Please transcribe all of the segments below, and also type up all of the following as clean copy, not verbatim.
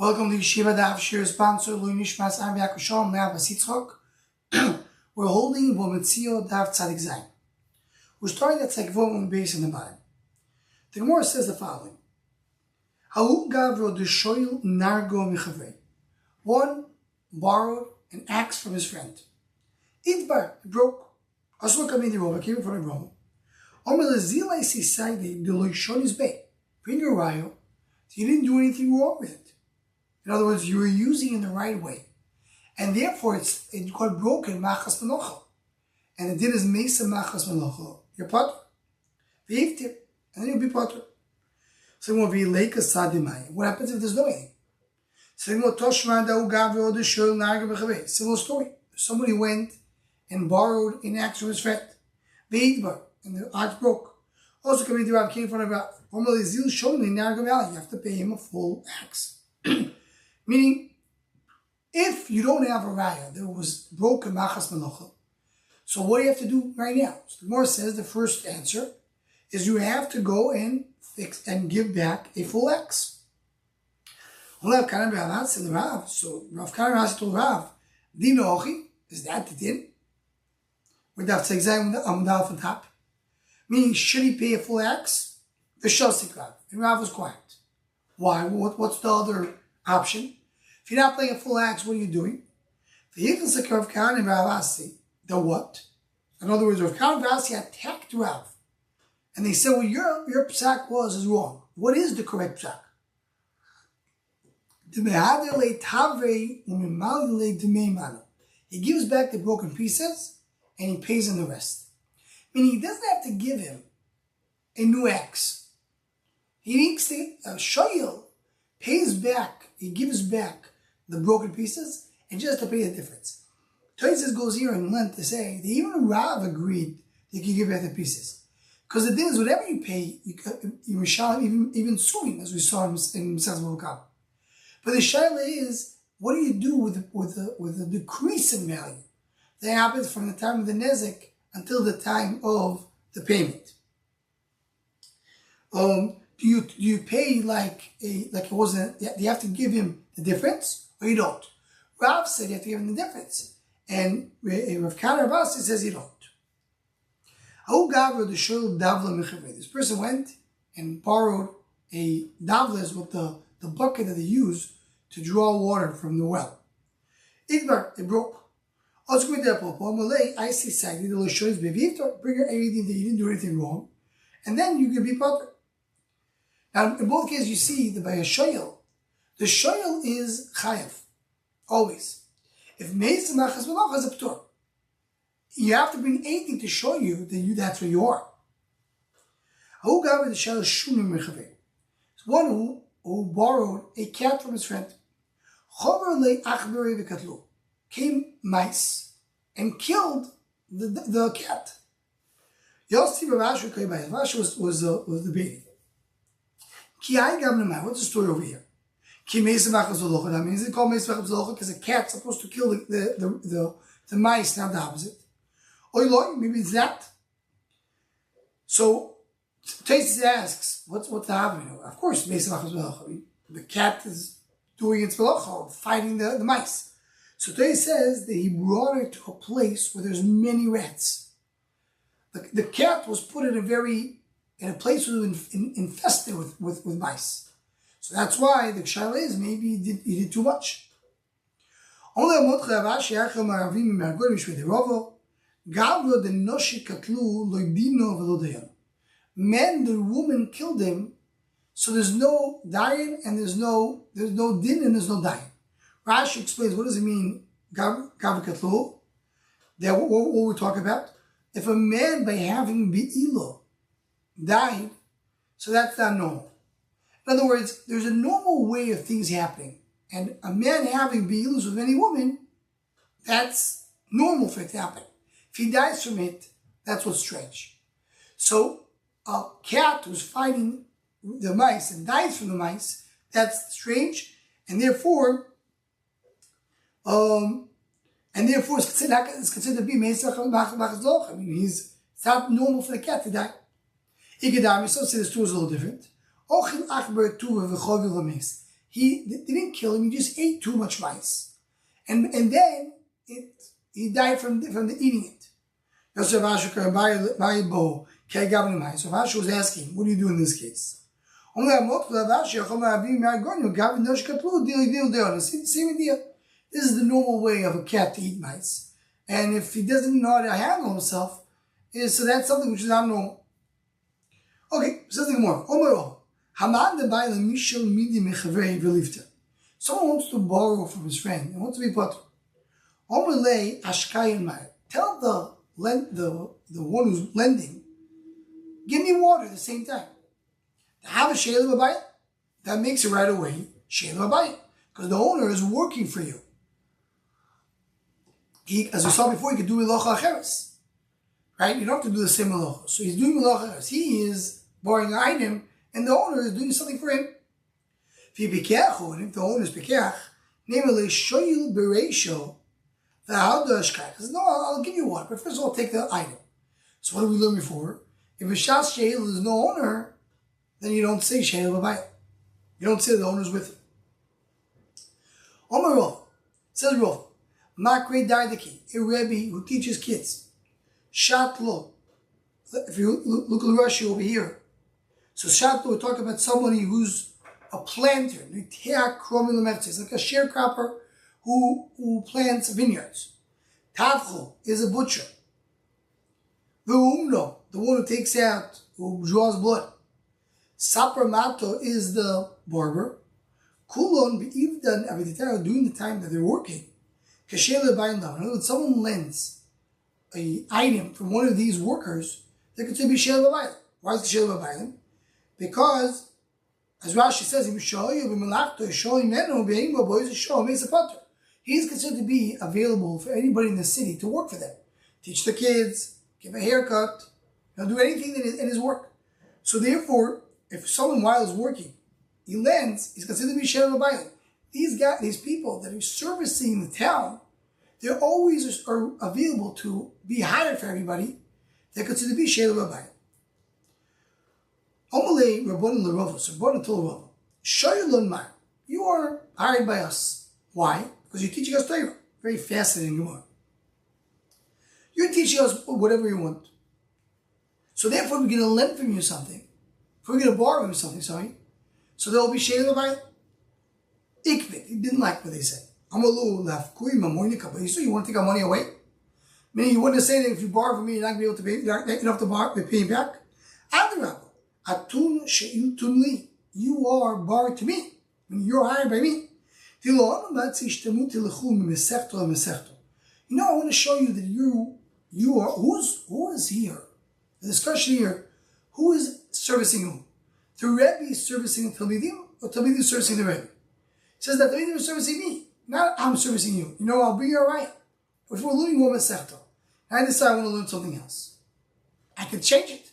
Welcome to Yeshiva Daf Shir sponsor Lui Nishmas Am Yakushom Now Basitzchok. We're holding Metzia Daf Tzadik Zayin. We're starting at Tzekvot base in the bottom. The Gemara says the following: Halu Gavro Deshoyl Nargo Michavei. One borrowed an axe from his friend. Idbar, it broke. Also come in the Rova, came from the Rova. Omer Lezilai Sisaide Deloishonis Bay. Bring your rayo. You didn't do anything wrong with it. In other words, you were using it in the right way. And therefore, it got broken, machas menocha. And it did as mesa machas menocha. You're potter. V'yivtir. And then you'll be potter. So what happens if there's no anything? Similar story. Somebody went and borrowed an axe from his friend. V'yidbar. And the axe broke. Also coming to Rav, came from Rav. You have to pay him a full axe. Meaning, if you don't have a raya that was broken machas menocha, so what do you have to do right now? So the Gemara says the first answer is you have to go and fix and give back a full axe. So Rav Kana told Rav, Dinochi, is that the din? We have to examine the amdal on top. Meaning, should he pay a full axe? The shasik Rav. And Rav was quiet. Why? What's the other option? If you're not playing a full axe, what are you doing? The what? In other words, Rav Kana and Rav Asi attacked Rav. And they said, well, your psak is wrong. What is the correct psak? He gives back the broken pieces and he pays him the rest. Meaning he doesn't have to give him a new axe. He needs to shoyel, pays back, he gives back the broken pieces and just to pay the difference. Tosfos goes here and length to say that even Rav agreed that you can give back the pieces. Because the thing is, whatever you pay, you mishal even suing, as we saw in Metzia Bava. But the shaila is, what do you do with the decrease in value that happens from the time of the nezek until the time of the payment? Do you pay like it wasn't? Do you have to give him the difference, or you don't? Rav said you have to give him the difference, and Rav Kana Rav Asi says you don't. This person went and borrowed a davles with the bucket that they use to draw water from the well. It broke. Also, bring your everything that you didn't do anything wrong, and then you can be potter. Now, in both cases, you see that by a shoyel, the shoyel is chayav, always. If meis machas menocha is a ptur, you have to bring anything to show you that that's where you are. One who borrowed a cat from his friend. Came mice and killed the cat. Yossi Rav was debating. What's the story over here? That means they call because a cat's supposed to kill the mice, not the opposite. Maybe it's that. So Tosfos asks, what's the happening? Of course, the cat is doing its malacha, fighting the mice. So Tosfos says that he brought it to a place where there's many rats. The cat was put in a place that was infested with mice. So that's why the kshala is maybe he did too much. Men, the woman killed him, so there's no dying and there's no din and there's no dying. Rashi explains what does it mean, gavakatlu, that what we're talking about. If a man by having be'ilo died, so that's not normal. In other words, there's a normal way of things happening. And a man having be'ilus with any woman, that's normal for it to happen. If he dies from it, that's what's strange. So a cat who's fighting the mice and dies from the mice, that's strange, and therefore it's considered to be meisach machas. I mean, it's not normal for the cat to die. Ikadam, so there's two is a little different. They didn't kill him, he just ate too much mice. And then he died from the eating it. So Rashi was asking, what do you do in this case? Same idea. This is the normal way of a cat to eat mice. And if he doesn't know how to handle himself, so that's something which is not normal. Okay, something more. Someone wants to borrow from his friend and wants to be potter. Tell the one who's lending, give me water at the same time. To have a sheila b'bayit, that makes it right away sheila b'bayit, because the owner is working for you. As we saw before, he could do milocha acheres, right? You don't have to do the same milocha. So he's doing milocha acheres. He is borrowing an item, and the owner is doing something for him. And if the owner is pikeach, namely shoyil bereisho. Says, no, I'll give you one, but first of all, I'll take the item. So what did we learn before? If a shas sheil is no owner, then you don't say sheil b'bayit. You don't say the owner's with him. Omer Rov, says Rov, Makre Daidaki, a Rebbe who teaches kids. Shat lo. If you look at the Rashi over here, so shat lo, we're talking about somebody who's a planter. It's like a sharecropper who plants vineyards. Tavcho is a butcher. V'umno, the one who takes out, who draws blood. Sapar mato is the barber. Kulon be'ivdan aviditaro, during the time that they're working. Kashela b'aylam. In other words, someone lends an item from one of these workers, they could say b'shela b'aylam. Why is it shela b'aylam? Because, as Rashi says, he's considered to be available for anybody in the city to work for them. Teach the kids, give a haircut, he'll do anything in his work. So therefore, if someone while is working, he lends, he's considered to be Sheva B'ayim. These people that are servicing the town, they always are available to be hired for everybody. They're considered to be Sheva B'ayim. Omalei Rabbanan L'Rova, so Rabbanan told Rava, Shayalon Man, you are hired by us. Why? Because you're teaching us Torah. Very fascinating Gemara. You're teaching us whatever you want. So therefore, we're going to lend from you something. If we're going to borrow from you something, so there will be Shayla L'Bayim. Ikvit, he didn't like what they said. Amalu lafkui mamoinika, but you want to take our money away? Meaning you wouldn't say that if you borrow from me, you're not going to be able to pay, you're not enough to pay me back? Adrabah. Atun she'il tunli. You are borrowed to me. I mean, you're hired by me. You know, I want to show you that you are, who is here? The discussion here, who is servicing who? The Rebbe is servicing the Talmidim, or Talmidim is servicing the Rebbe? It says that the Talmidim is servicing me, not I'm servicing you. You know, I'll be your right. But if we're learning more Masechta, and I decide I want to learn something else, I can change it.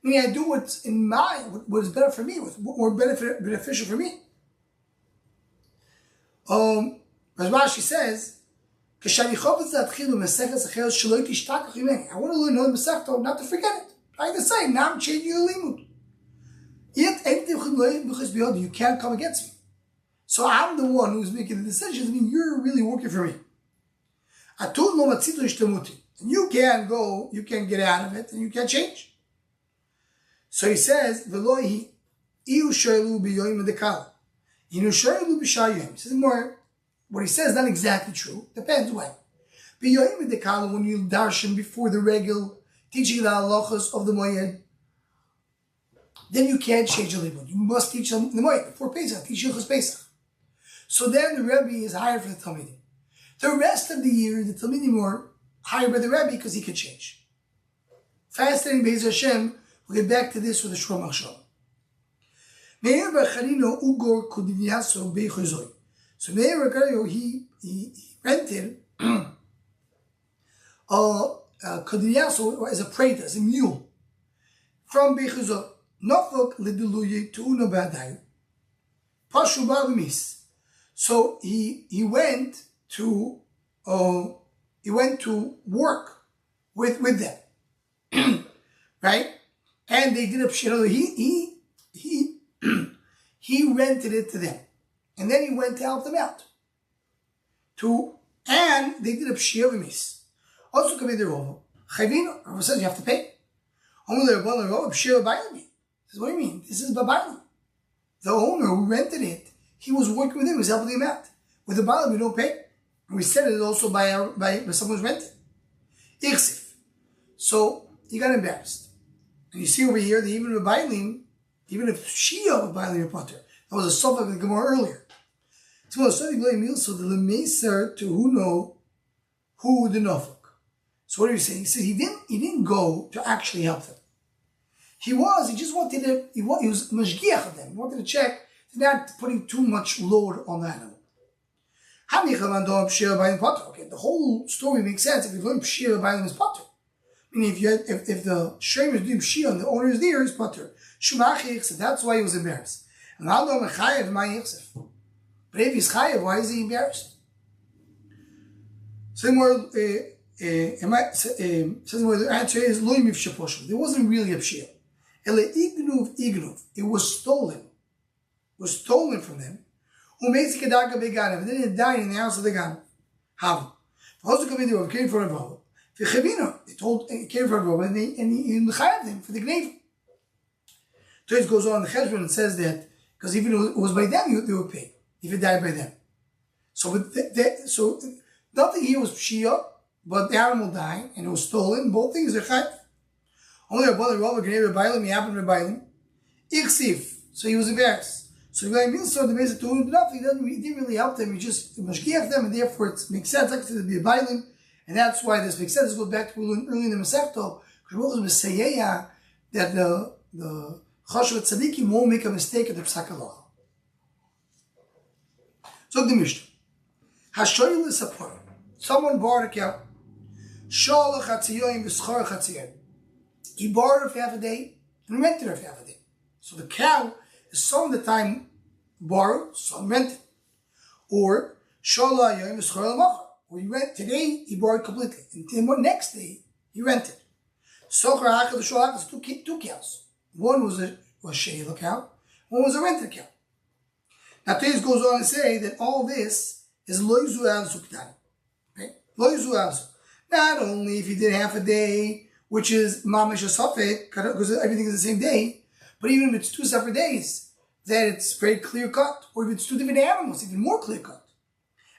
Meaning I do what's in what is better for me, what's more beneficial for me. As Rashi says, I want to learn another Masechta, not to forget it. Like the same, now I'm changing your limud. You can't come against me. So I'm the one who's making the decisions. I mean, you're really working for me. And you can't go, you can't get out of it, and you can't change. So he says, He says more, what he says is not exactly true. Depends when. When you darshan before the regular teaching the halachos of the moyed, then you can't change the limud. You must teach them the moyed before Pesach. Teach Hilchos Pesach. So then the Rebbe is hired for the Talmidim. The rest of the year, the Talmidim are hired by the Rebbe because he can change. Fascinating, Be'ez Hashem. We'll get back to this with the Shrom Achshon. Meir Bacharino Ugor Kodivyaso Beichozoi. So Meir Bacharino, he rented Kodivyaso as a prater, as a mule, from Beichozoi. Nofok Liduluye to Uno Badai. Pashu Babimis. So he went to work with them. Right? And they did a he rented it to them. and then he went to help them out. And they did a pshia v'mis. Also, could be the Rova. Chayvin, Rava says you have to pay. Only the Rava pshia v'baylim. Says, what do you mean? This is babaylim. The owner who rented it, he was working with him, he was helping him out. With the baylim, we don't pay. And we said it also by someone's rented. Ichsif. So he got embarrassed. And you see over here that even with baylim, even if Shia with baylim your potter, that was a sofa of the Gemara earlier. So the lemeser to who know who the nofuk. So what are you saying? He said he didn't go to actually help them. He just wanted to, he was mashgiach of them. He wanted to check they're not putting too much load on the animal. Okay, the whole story makes sense if you learn pshia by his potter. Meaning if the shame is doing pshia and the owner is there, he's potter. So that's why he was embarrassed. And but if he's chayav, why is he embarrassed? Same word, the answer is lo yimif shaposhu. There wasn't really a pshia. Ele ignuv. It was stolen. It was stolen from them. Umeitzi kedaga beganav. And then it died in the house of the ganav. Hav. Also come in there, came from Bava. It came from Bava, and he chayav them for the gnev. So it goes on the cheshbon and says that because even if it was by them, they would pay. If it died by them. So nothing here was pshia, but the animal died and it was stolen. Both things are chayav. Only our brother Rava gave Rebailim, he happened to Rebailim. Ichsif. So he was embarrassed. So the basic told him enough, he didn't really help them, he just mashgiach them, and therefore it makes sense actually to be Rebailim, and that's why this makes sense. This goes back to early in the Masechto, because Rava was Metzia that the Choshev Tzadikim won't make a mistake at the Psak Halacha. So the Mishnah. Hashoyel is a poor. Someone borrowed a cow. Shalach Hatziyoyim v'schar Hatziyoyim. He borrowed her for half a day and rented her for half a day. So the cow is some of the time borrowed, some rented. Or Shalach Yoyim v'schar l'machar. Or he rent today, he borrowed completely. And the next day, he rented. Sochar Hachad Shalach is two cows. One was a sheila cow, one was a rented cow. Now Teis goes on to say that all this is loizu azu k'tani. Okay? Loizu azu. Not only if you did half a day, which is mamish asafek, because everything is the same day, but even if it's 2 separate days, then it's very clear cut. Or if it's 2 different animals, even more clear cut.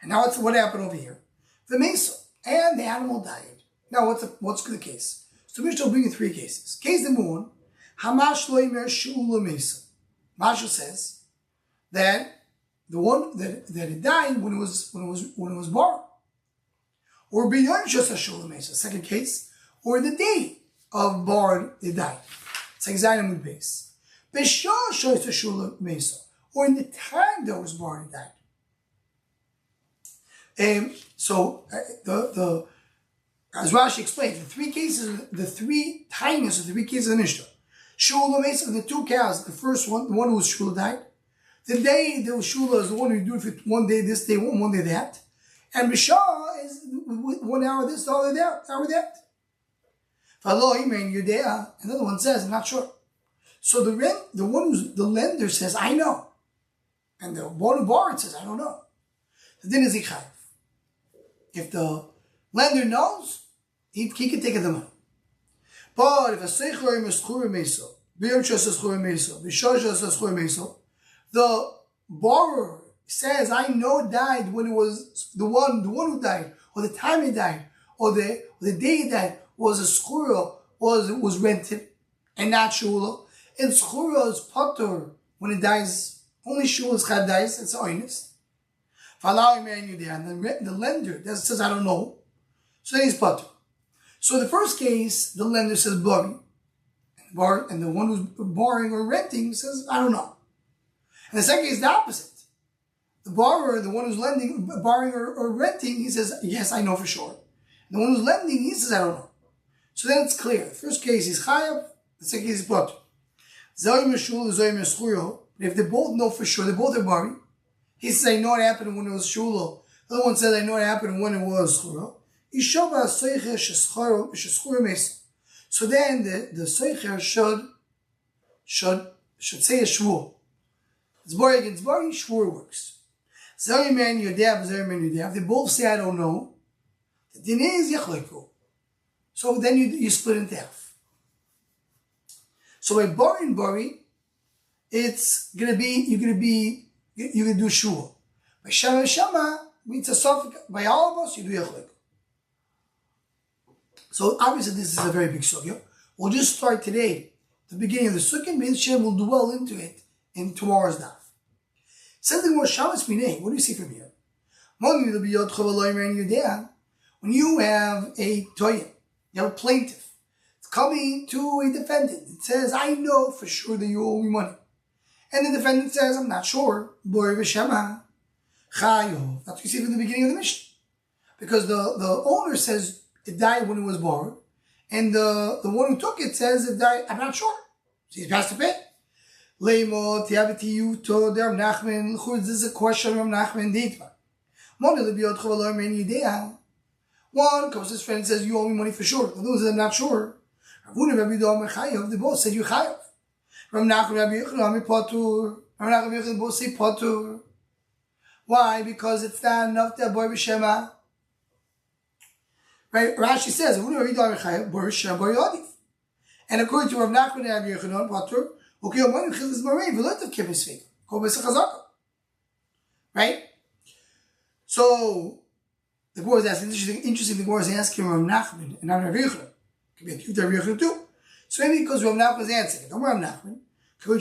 And now what happened over here? The meso, and the animal died. Now what's the case? So Mishnah will bring you 3 cases. Case number 1, Hamash loimer shu'ula meso. Masha says that the one that it died when it was born, or beyond just a shu'ula meso. Second case, or the day of born it died. It's like Zayin with base. B'shah shoysa shu'ula meso, or in the time that was born it died. As Rashi explained, the 3 cases, the 3 tiniest of the 3 cases of the Mishnah. Shula Mesa, the 2 cows, the first one, the one who was Shula died. The day the Shula is the one who do it for 1 day this day, 1 day that. And Bishah is 1 hour this, hour that. Another one says, I'm not sure. So the one who's the lender says, I know. And the one who borrowed says, I don't know. The din is Ichayev. If the lender knows, he can take the money. But if a seichor is schur meso, b'yomshas is schur meso, b'shoshas is schur meso, the borrower says, "I know it died when it was the one who died, or the time he died, or the day he died was a schura, was rented, and not shula. And schura is potter when it dies. Only shula's chad dies. It's honest. Falau man you there, and the lender that says, I don't know. So then he's potter. So the first case, the lender says bari, and the one who's borrowing or renting says, I don't know. And the second case is the opposite. The borrower, the one who's borrowing or renting, he says, yes, I know for sure. And the one who's lending, he says, I don't know. So then it's clear. The first case is chayav, the second case is potter. If they both know for sure, they both are borrowing. He says, I know what happened when it was shula. The other one says, I know what happened when it was shula. So then the seicher should say a shvur. It's bar against bar, shvur works. Zayman Yodev, Zayman Yodev. They both say I don't know. The din is Yachleiku. So then you split into half. So by Bari and Bari, it's gonna be you're gonna do Shua. By Shama and Shama means a suffix. By all of us, you do Yachleiku. So obviously this is a very big sugya. We'll just start today, the beginning of the sukkah, and Hashem will dwell into it in tomorrow's daf. Says the word Shabbos Minei. What do you see from here? When you have a toya, you have a plaintiff, it's coming to a defendant. It says, I know for sure that you owe me money. And the defendant says, I'm not sure. That's what you see from the beginning of the Mishnah. Because the owner says it died when it was borrowed. And the one who took it says it died, I'm not sure. So he's past to pay. This is a question of Nachman Deitman. One comes to his friend and says, you owe me money for sure. The other says, I'm not sure. They both said, you chayav. Both say patur. Why? Because it's not enough to boy b'shema. Right? Rashi says, and according to Rav Nachman and Rabbi Yochanan, patur. Right? So the Gemara is asking, interesting the Gemara is asking Rav Nachman and not Rabbi Yochanan. Could be a cute Rabbi Yochanan too. So maybe because Rav Nachman is answering, don't Rav Nachman. What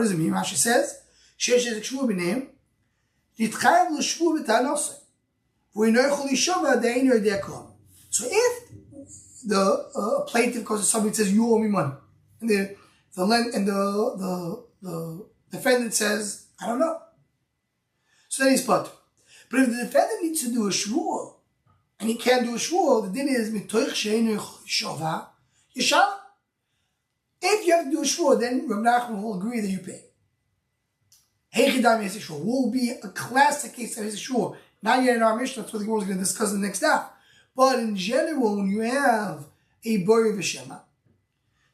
does it mean? Rashi says, so if the plaintiff goes to somebody and says, you owe me money, and the defendant says, I don't know. So then he's put. But if the defendant needs to do a shvuah, and he can't do a shvuah, the din is mitoich sheinu shova yeshala. If you have to do a shvuah, then Rav Nachman will agree that you pay. Heichidam is a shvuah will be a classic case of a shvuah. Not yet in our Mishnah, that's what the Gemara is going to discuss in the next step. But in general, when you have a bori v'shema,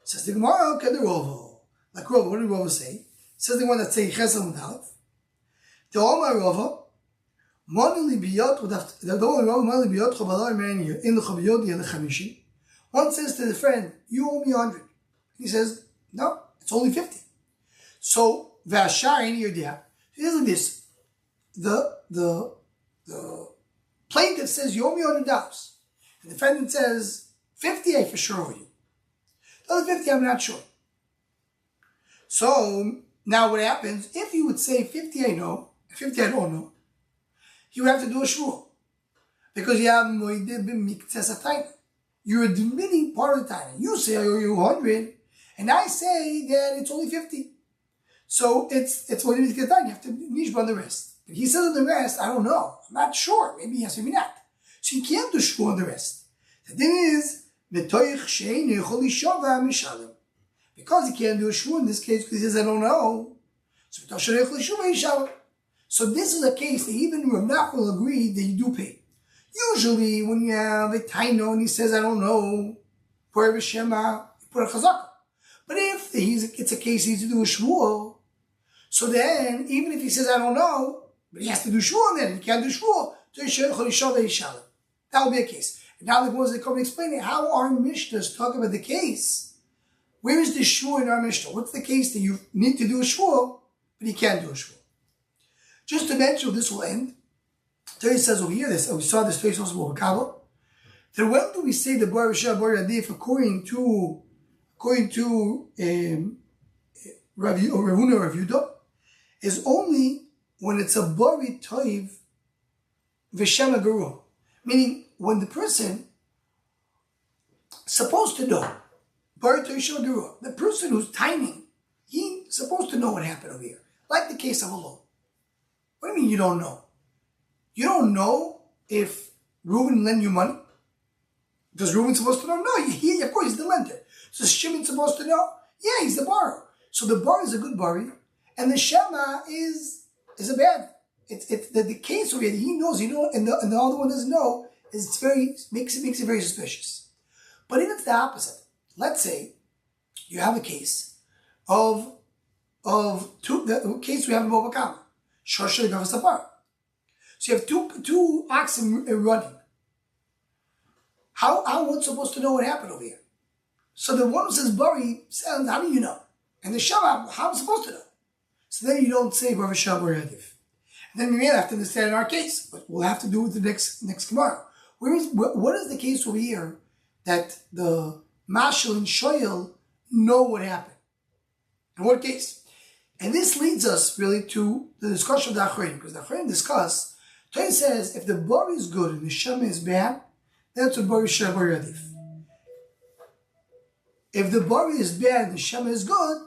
says the Gemara, Kederovo. Like Rova, what did Rova say? Says the one that say Chesed Mudalef. The Omar Rova, Monili biyot in the Chaviyot the Chamishin. One says to the friend, you owe me 100. He says, no, it's only 50. So Vashar in your dia. Here's like this. The plaintiff says, you owe me $100. The defendant says, 50 I for sure owe you. The other 50 I'm not sure. So now what happens, if you would say 50 I know, 50 I don't know, you have to do a shvuah. Because you have moedeh b'miktzes atayna. You're admitting part of the time. You say I owe you 100, and I say that it's only 50. So it's what you need to get done. You have to nishba on the rest. But he says on the rest, I don't know. I'm not sure. Maybe yes, maybe not. So you can't do shvuah on the rest. The thing is, because he can't do a shvuah in this case, because he says I don't know. So this is a case that even Rav Nachman will agree that you do pay. Usually when you have a taino and he says I don't know, for every shema, you put a chazaka. But if it's a case he needs to do a shvuah, so then even if he says I don't know, but he has to do shvuah then, he can't do shvuah, that will be a case. And now the Gemara come and explain it, how our Mishnahs talk about the case. Where is the shvuah in our Mishnah? What's the case that you need to do a shvuah, but he can't do a shvuah? Just to mention, this will end. Torah says over here, we saw this place also over Kabbalah. Then when do we say the Bar Rishah, Bar Yadif according to Ravuna or Yehuda, is only when it's a Bari Toiv V'Shema Guru. Meaning, when the person supposed to know, Bari Toiv V'Shema Guru, the person who's timing, he's supposed to know what happened over here. Like the case of a loan. What do you mean you don't know? You don't know if Reuben lent you money? Does Reuben supposed to know? No, of course he's the lender. So is Shimon supposed to know? Yeah, he's the borrower. So the bar is a good bari, and the Shema is a bad. It's the case over here, he knows, and the other one doesn't know, makes it very suspicious. But if it's the opposite, let's say you have a case of of the case we have in Bava Kama. Shosha Gavas Tapar. So you have two oxen running. How one's supposed to know what happened over here? So the one who says Bari says, how do you know? And the Shabbat, how am I supposed to know? So then you don't say Baruch Shabbat or Yadif. And then we may have to understand in our case, but we'll have to do it the next Gemara. What is the case over here that the Mashal and Shoyel know what happened? In what case? And this leads us really to the discussion of the Achrein, because the Achrein discuss, Torah says, if the Bari is good and the Shema is bad, that's what Baruch Shabbat or Yadif. If the Bari is bad and the Shema is good,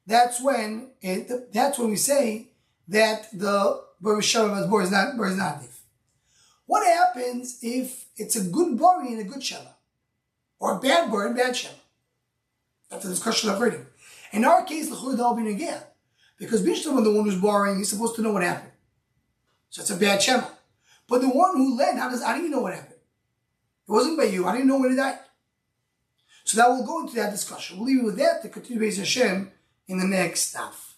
that's when we say that the Baruch Shabbat is not Adif. What happens if it's a good Bari and a good Shema? Or a bad Bari and bad Shema? That's a discussion of reading. In our case, the Chulid al bin again. Because Bishlam, the one who's borrowing, he's supposed to know what happened. So it's a bad Shema. But the one who led, how do you know what happened? It wasn't by you. How do you know when he died? So that we'll go into that discussion. We'll leave it with that to continue Beis Hashem in the next stuff.